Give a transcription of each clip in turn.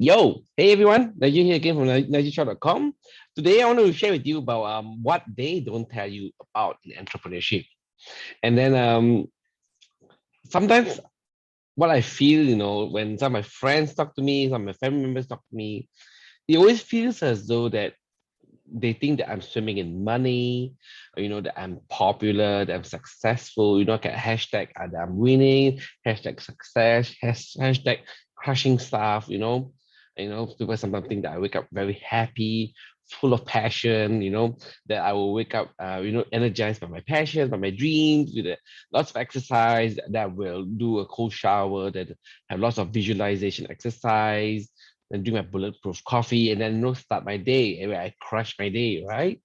Yo, hey everyone, Najee here again from NajeeShaw.com. Today I want to share with you about what they don't tell you about in entrepreneurship. And then sometimes what I feel, when some of my friends talk to me, some of my family members talk to me, it always feels as though that they think that I'm swimming in money, or, that I'm popular, that I'm successful, like that I'm winning, hashtag success, hashtag crushing stuff, people sometimes think that I wake up very happy, full of passion, that I will wake up, energized by my passion, by my dreams, with lots of exercise, that I will do a cold shower, that have lots of visualization exercise, then drink my bulletproof coffee, and then start my day and where I crush my day, right?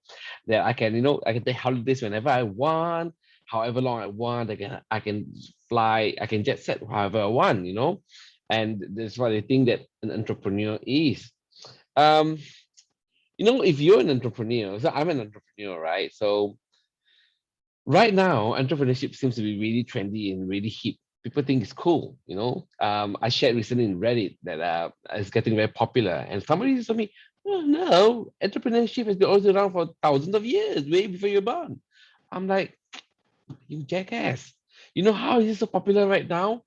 That I can take holidays whenever I want, however long I want. I can fly, I can jet set however I want, and that's what I think that an entrepreneur is. Um, if you're an entrepreneur, so I'm an entrepreneur, right? So right now, entrepreneurship seems to be really trendy and really hip. People think it's cool, I shared recently in Reddit that it's getting very popular, and somebody told me, "Oh no, entrepreneurship has been always around for thousands of years, way before you're born." I'm like, "You jackass! You know how is it so popular right now?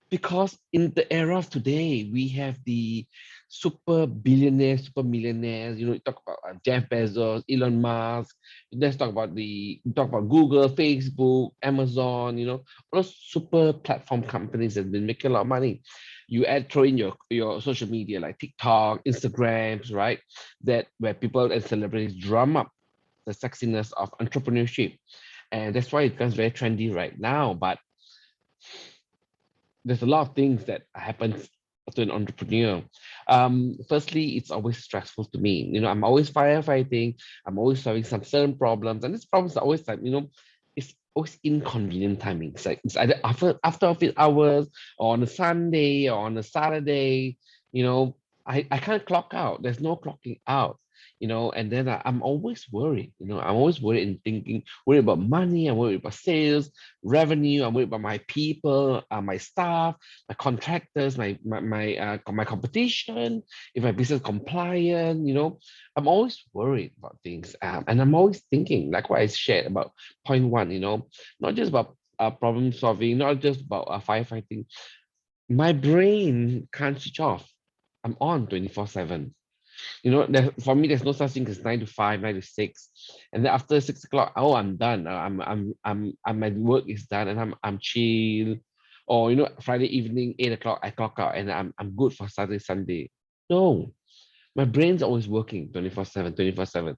Because in the era of today, we have the super billionaires, super millionaires. You talk about Jeff Bezos, Elon Musk. Let's talk about Google, Facebook, Amazon. All those super platform companies that have been making a lot of money. You throw in your social media like TikTok, Instagrams, right? That where people and celebrities drum up the sexiness of entrepreneurship, and that's why it becomes very trendy right now. But there's a lot of things that happens to an entrepreneur. Firstly, it's always stressful to me. I'm always firefighting. I'm always having some certain problems, and these problems are always like, it's always inconvenient timing. It's either after office hours, or on a Sunday, or on a Saturday. You know, I can't clock out. There's no clocking out. And then I'm always worried. I'm always worried and thinking, worried about money. I'm worried about sales, revenue. I'm worried about my people, my staff, my contractors, my competition. If my business compliant, I'm always worried about things, and I'm always thinking, like what I shared about point one. Not just about problem solving, not just about firefighting. My brain can't switch off. I'm on 24/7. For me, there's no such thing as 9 to 5, 9 to 6, and then after 6 o'clock, oh, I'm done. My work is done, and I'm chill. Or Friday evening, 8 o'clock, I clock out, and I'm good for Saturday, Sunday. No, my brain's always working 24/7, 24/7.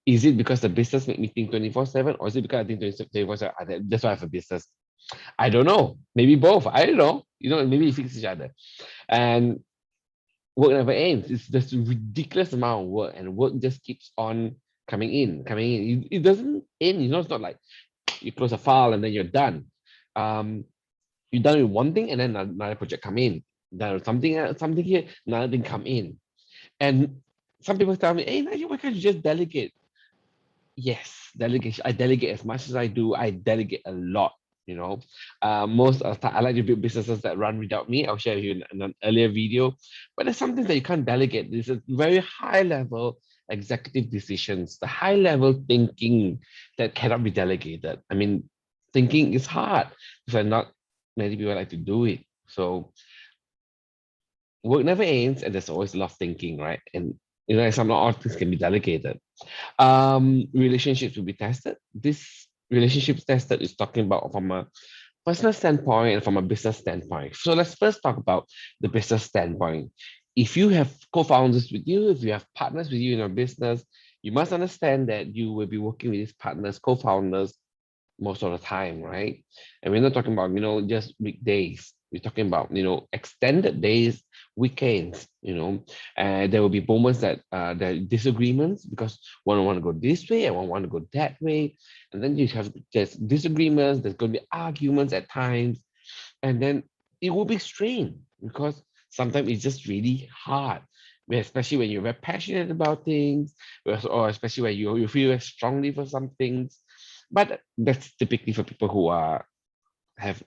Is it because the business make me think 24/7, or is it because I think 24/7? That's why I have a business. I don't know. Maybe both. I don't know. Maybe we fix each other. And work never ends. It's just a ridiculous amount of work, and work just keeps on coming in, coming in. It doesn't end. It's not like you close a file and then you're done. Um, you're done with one thing, and then another project come in. Then something here, another thing come in. And some people tell me, "Hey, Nigel, why can't you just delegate?" Yes, delegation. I delegate as much as I do. I delegate a lot. Most of the time, I like to build businesses that run without me. I'll share with you in an earlier video. But there's something that you can't delegate. There's a very high level executive decisions, the high level thinking that cannot be delegated. I mean, thinking is hard because not many people like to do it. So work never ends, and there's always a lot of thinking, right? And some not all things can be delegated. Relationships will be tested. This relationships tested is talking about from a personal standpoint and from a business standpoint. So let's first talk about the business standpoint. If you have co-founders with you, if you have partners with you in your business, you must understand that you will be working with these partners, co-founders most of the time, right? And we're not talking about, just weekdays. We're talking about, extended days, weekends, and there will be moments that there are disagreements because one want to go this way and one want to go that way. And then you have just disagreements, there's going to be arguments at times, and then it will be strained because sometimes it's just really hard. Especially when you're very passionate about things, or especially when you feel very strongly for some things. But that's typically for people who have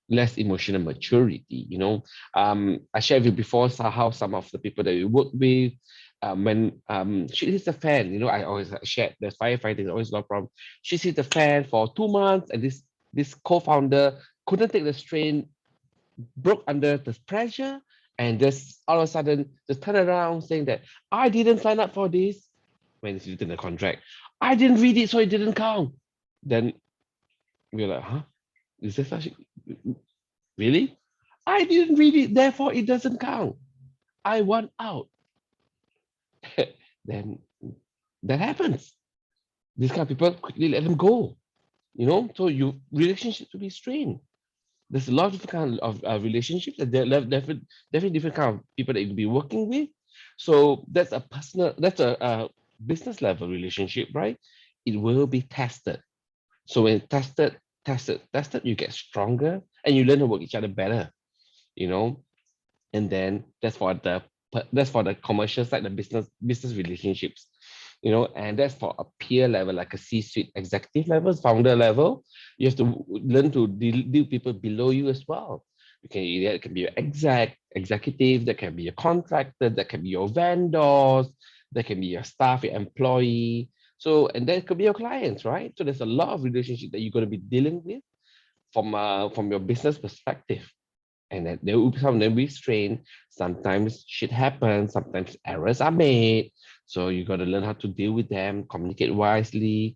less emotional maturity. I shared with you before how some of the people that we work with, when she hits the fan, I always shared the firefighting always no problem. She hit the fan for 2 months, and this co-founder couldn't take the strain, broke under the pressure, and just all of a sudden just turn around saying that I didn't sign up for this when it's written in the contract. I didn't read it, so it didn't count. Then we're like, huh? Is this such really? I didn't read it, therefore it doesn't count. I want out. Then that happens. These kind of people quickly let them go. So you relationships will be strained. There's a lot of different kind of relationships that there are definitely different kind of people that you'll be working with. So that's a business level relationship, right? It will be tested. So when tested, you get stronger and you learn to work each other better, you know. And then that's for the commercial side, the business relationships, and that's for a peer level, like a C-suite executive level, founder level. You have to learn to deal with people below you as well. It can be your executive, that can be your contractor, that can be your vendors, that can be your staff, your employee. So, and that could be your clients, right? So there's a lot of relationship that you're going to be dealing with from your business perspective. And then there will be some that we strain. Sometimes shit happens, sometimes errors are made. So you got to learn how to deal with them, communicate wisely,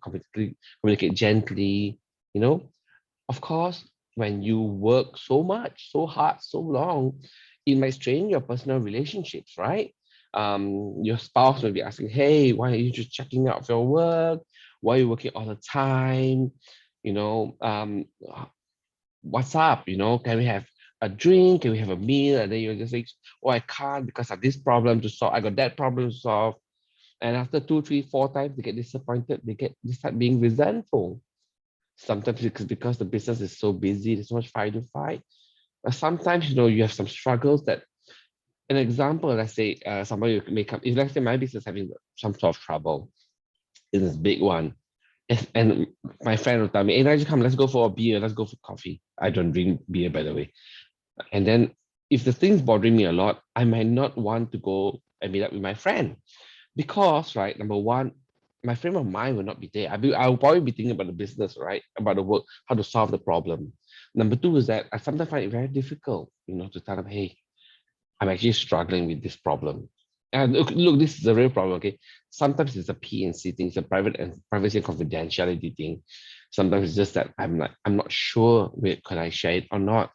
communicate gently. You know, of course, when you work so much, so hard, so long, it might strain your personal relationships, right? Your spouse may be asking, hey, why are you just checking out of your work? Why are you working all the time? You know, what's up? Can we have a drink? Can we have a meal? And then you're just like, oh, I can't because I have this problem to solve. I got that problem to solve. And after two, three, four times, they get disappointed. They start being resentful. Sometimes it's because the business is so busy, there's so much fight to fight. But sometimes, you have some struggles that, an example, let's say somebody may come, if let's say my business having some sort of trouble, it's this big one. And my friend will tell me, hey, Nigel, come, let's go for a beer, let's go for coffee. I don't drink beer, by the way. And then if the thing's bothering me a lot, I might not want to go and meet up with my friend because, right, number one, my frame of mind will not be there. I'll probably be thinking about the business, right, about the work, how to solve the problem. Number two is that I sometimes find it very difficult, to tell them, hey, I'm actually struggling with this problem. And look, this is a real problem. Okay, sometimes it's a P&C thing, it's a privacy and confidentiality thing. Sometimes it's just that I'm not sure wait, can I share it or not.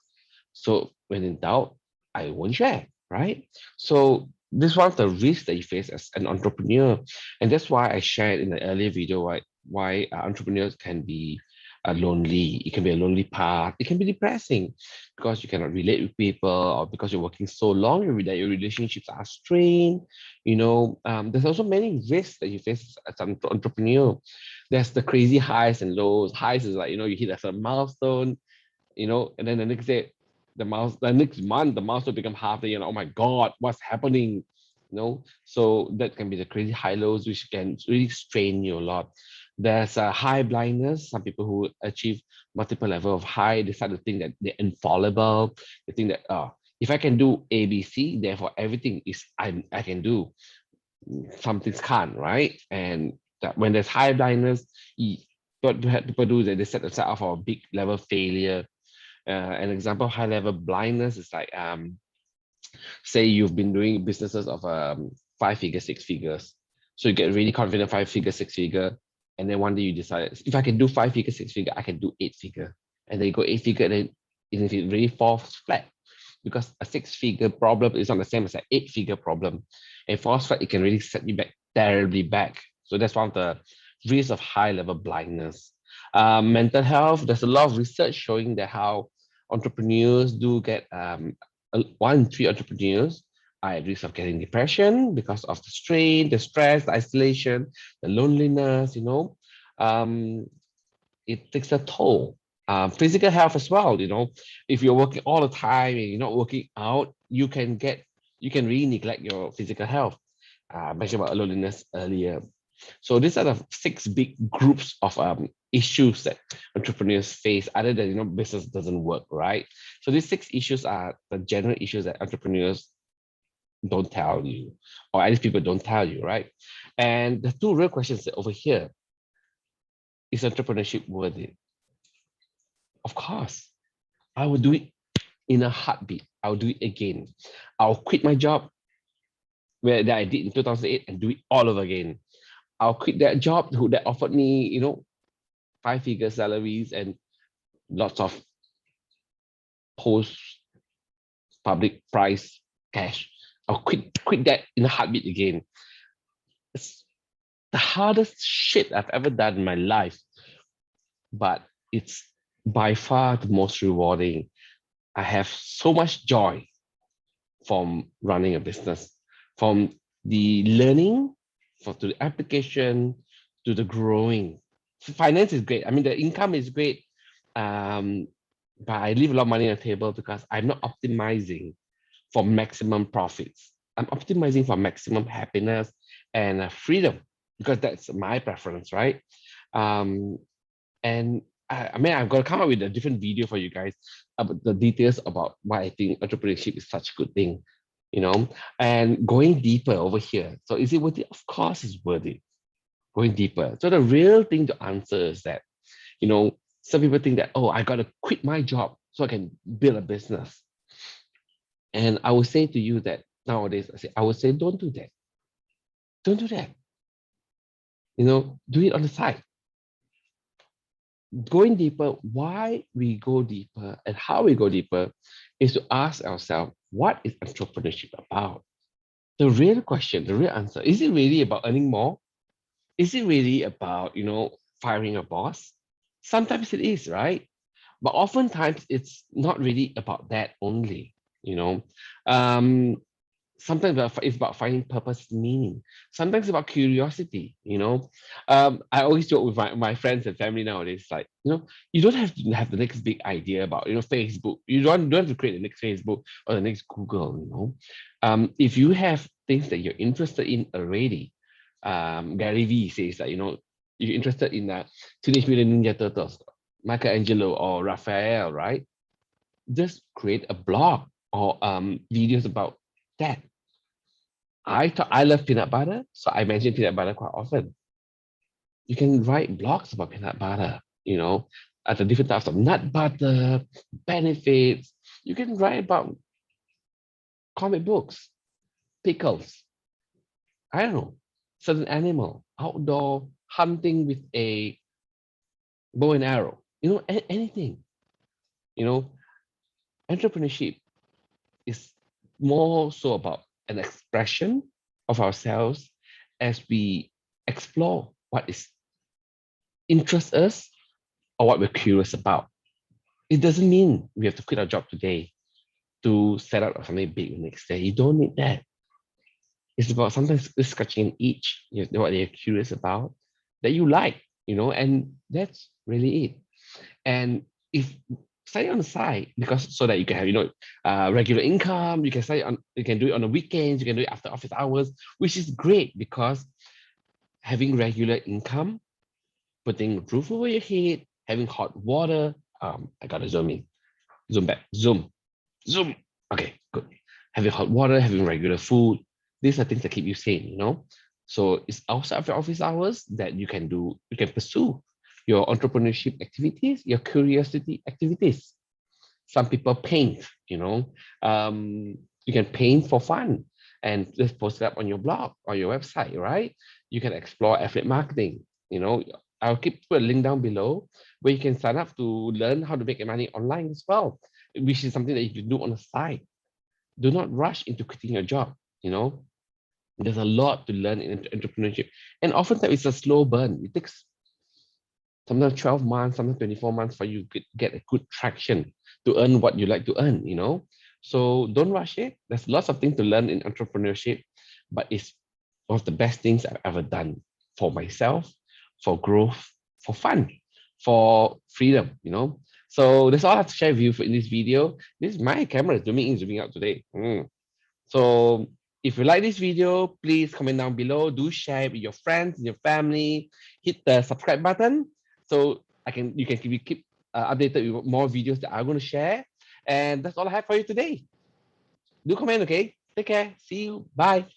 So when in doubt, I won't share, right? So this is one of the risks that you face as an entrepreneur. And that's why I shared in the earlier video, right, why entrepreneurs can be lonely. It can be a lonely path. It can be depressing because you cannot relate with people or because you're working so long that your relationships are strained. There's also many risks that you face as an entrepreneur. There's the crazy highs and lows. Highs is like, you hit a certain milestone, and then the next day, the next month, the milestone become half the year. Oh my God, what's happening? So that can be the crazy high lows, which can really strain you a lot. There's a high blindness. Some people who achieve multiple level of high, they start to think that they're infallible. They think that if I can do A, B, C, therefore everything is I can do. Some things can't, right? And that when there's high blindness, what people do is that they set themselves up for a big level failure. An example of high level blindness is like say you've been doing businesses of 5 figure, 6 figures. So you get really confident 5 figure, 6 figure, and then one day you decide if I can do 5 figure, 6 figure, I can do 8 figure. And then you go 8 figure, then if it really falls flat, because a 6 figure problem is not the same as an 8 figure problem. And falls flat, it can really set you back terribly back. So that's one of the risks of high level blindness. Mental health, there's a lot of research showing that how entrepreneurs do get 1 in 3 entrepreneurs are at risk of getting depression because of the strain, the stress, the isolation, the loneliness. It takes a toll. Physical health as well. If you're working all the time and you're not working out, you can really neglect your physical health. I mentioned about loneliness earlier. So these are the 6 big groups of issues that entrepreneurs face, other than business doesn't work, right? So these 6 issues are the general issues that entrepreneurs don't tell you, or at least people don't tell you, right? And the 2 real questions over here: is entrepreneurship worth it? Of course, I will do it in a heartbeat. I'll do it again. I'll quit my job where that I did in 2008 and do it all over again. I'll quit that job that offered me, 5-figure salaries and lots of post public price cash. I'll quit that in a heartbeat again. It's the hardest shit I've ever done in my life, but it's by far the most rewarding. I have so much joy from running a business, from the learning, to the application, to the growing. Finance is great. I mean, the income is great, but I leave a lot of money on the table because I'm not optimizing for maximum profits. I'm optimizing for maximum happiness and freedom, because that's my preference, right? Um, and I mean, I've got to come up with a different video for you guys about the details about why I think entrepreneurship is such a good thing, and going deeper over here. So is it worth it? Of course it's worth it. Going deeper. So the real thing to answer is that, some people think that, oh, I got to quit my job so I can build a business. And I would say to you that nowadays, I would say, don't do that. Don't do that. Do it on the side. Going deeper, why we go deeper and how we go deeper is to ask ourselves, what is entrepreneurship about? The real question, the real answer, is it really about earning more? Is it really about, firing a boss? Sometimes it is, right? But oftentimes it's not really about that only, you know. Um, Sometimes it's about finding purpose, meaning. Sometimes it's about curiosity. I always joke with my friends and family nowadays, like, you don't have to have the next big idea about, Facebook. You don't have to create the next Facebook or the next Google. If you have things that you're interested in already, Gary Vee says that, you're interested in Teenage Mutant Ninja Turtles, Michelangelo or Raphael, right? Just create a blog or videos about that. I love peanut butter, so I mention peanut butter quite often. You can write blogs about peanut butter, at the different types of nut butter, benefits. You can write about comic books, pickles, I don't know, certain animal, outdoor hunting with a bow and arrow, anything. You know, Entrepreneurship is more so about an expression of ourselves as we explore what is interests us or what we're curious about. It doesn't mean we have to quit our job today to set out something big the next day. You don't need that. It's about sometimes just scratching an itch, what you're curious about, that you like, and that's really it. And if study on the side, because so that you can have regular income, you can do it on the weekends, you can do it after office hours, which is great, because having regular income, putting a roof over your head, having hot water, I gotta zoom back, zoom. Okay, good. Having hot water, having regular food, these are things that keep you sane. So it's outside of your office hours that you can pursue your entrepreneurship activities, your curiosity activities. Some people paint, you can paint for fun and just post it up on your blog or your website, right? You can explore affiliate marketing. I'll put a link down below where you can sign up to learn how to make money online as well, which is something that you can do on the side. Do not rush into quitting your job. There's a lot to learn in entrepreneurship, and oftentimes it's a slow burn. It takes sometimes 12 months, sometimes 24 months for you to get a good traction to earn what you like to earn. So don't rush it. There's lots of things to learn in entrepreneurship, but it's one of the best things I've ever done for myself, for growth, for fun, for freedom. So that's all I have to share with you in this video. This is my camera zooming in, zooming out today. So If you like this video, please comment down below. Do share with your friends and your family. Hit the subscribe button so you can keep updated with more videos that I'm going to share. And that's all I have for you today. Do comment, okay? Take care. See you. Bye.